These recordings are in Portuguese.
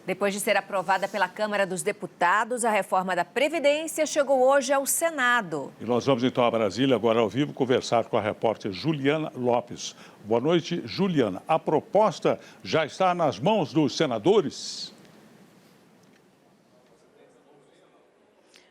Depois de ser aprovada pela Câmara dos Deputados, a reforma da Previdência chegou hoje ao Senado. E nós vamos então a Brasília, agora ao vivo, conversar com a repórter Juliana Lopes. Boa noite, Juliana. A proposta já está nas mãos dos senadores?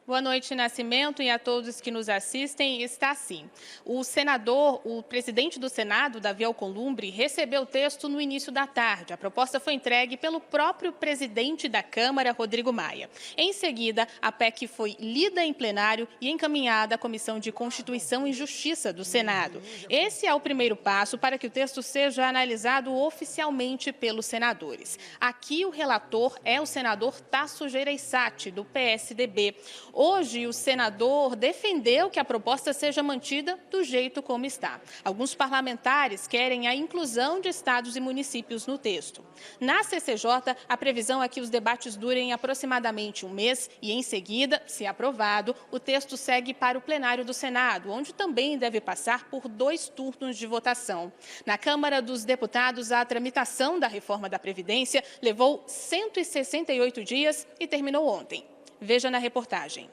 Boa noite, Nascimento, e a todos que nos assistem. Está sim. O presidente do Senado, Davi Alcolumbre, recebeu o texto no início da tarde. A proposta foi entregue pelo próprio presidente da Câmara, Rodrigo Maia. Em seguida, a PEC foi lida em plenário e encaminhada à Comissão de Constituição e Justiça do Senado. Esse é o primeiro passo para que o texto seja analisado oficialmente pelos senadores. Aqui o relator é o senador Tasso Gereissati, do PSDB. Hoje, o senador defendeu que a proposta seja mantida do jeito como está. Alguns parlamentares querem a inclusão de estados e municípios no texto. Na CCJ, a previsão é que os debates durem aproximadamente um mês e, em seguida, se aprovado, o texto segue para o plenário do Senado, onde também deve passar por 2 turnos de votação. Na Câmara dos Deputados, a tramitação da reforma da Previdência levou 168 dias e terminou ontem. Veja na reportagem.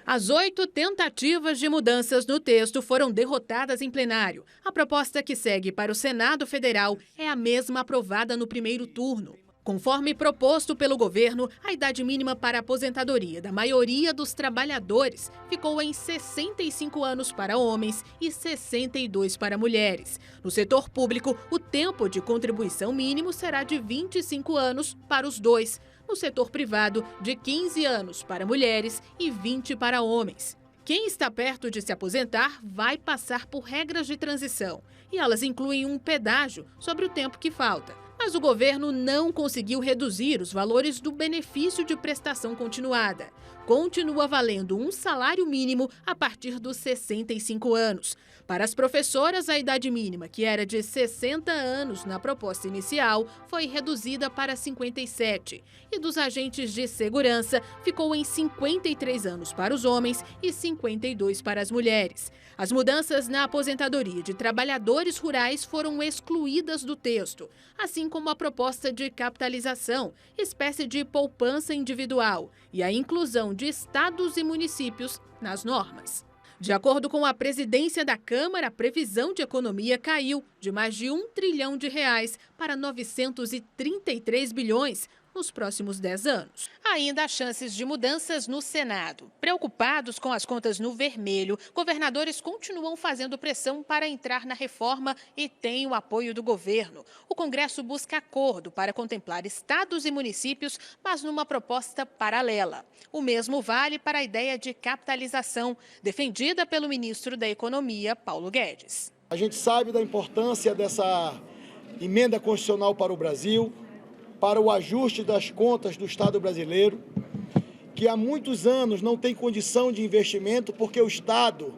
As 8 tentativas de mudanças no texto foram derrotadas em plenário. A proposta que segue para o Senado Federal é a mesma aprovada no primeiro turno. Conforme proposto pelo governo, a idade mínima para a aposentadoria da maioria dos trabalhadores ficou em 65 anos para homens e 62 para mulheres. No setor público, o tempo de contribuição mínimo será de 25 anos para os dois. No setor privado, de 15 anos para mulheres e 20 para homens. Quem está perto de se aposentar vai passar por regras de transição, e elas incluem um pedágio sobre o tempo que falta. Mas o governo não conseguiu reduzir os valores do benefício de prestação continuada. Continua valendo um salário mínimo a partir dos 65 anos. Para as professoras, a idade mínima, que era de 60 anos na proposta inicial, foi reduzida para 57. E dos agentes de segurança, ficou em 53 anos para os homens e 52 para as mulheres. As mudanças na aposentadoria de trabalhadores rurais foram excluídas do texto, assim como a proposta de capitalização, espécie de poupança individual, e a inclusão de estados e municípios nas normas. De acordo com a presidência da Câmara, a previsão de economia caiu de mais de R$1 trilhão para 933 bilhões nos próximos 10 anos. Ainda há chances de mudanças no Senado. Preocupados com as contas no vermelho, governadores continuam fazendo pressão para entrar na reforma e têm o apoio do governo. O Congresso busca acordo para contemplar estados e municípios, mas numa proposta paralela. O mesmo vale para a ideia de capitalização, defendida pelo ministro da Economia, Paulo Guedes. A gente sabe da importância dessa emenda constitucional para o Brasil, para o ajuste das contas do Estado brasileiro, que há muitos anos não tem condição de investimento porque o Estado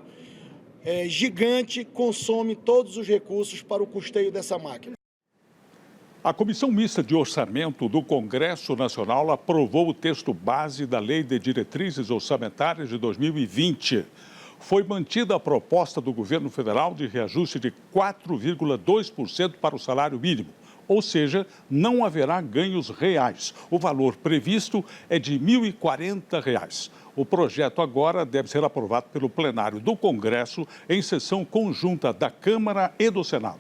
gigante consome todos os recursos para o custeio dessa máquina. A Comissão Mista de Orçamento do Congresso Nacional aprovou o texto base da Lei de Diretrizes Orçamentárias de 2020. Foi mantida a proposta do governo federal de reajuste de 4,2% para o salário mínimo. Ou seja, não haverá ganhos reais. O valor previsto é de R$ 1.040. O projeto agora deve ser aprovado pelo plenário do Congresso em sessão conjunta da Câmara e do Senado.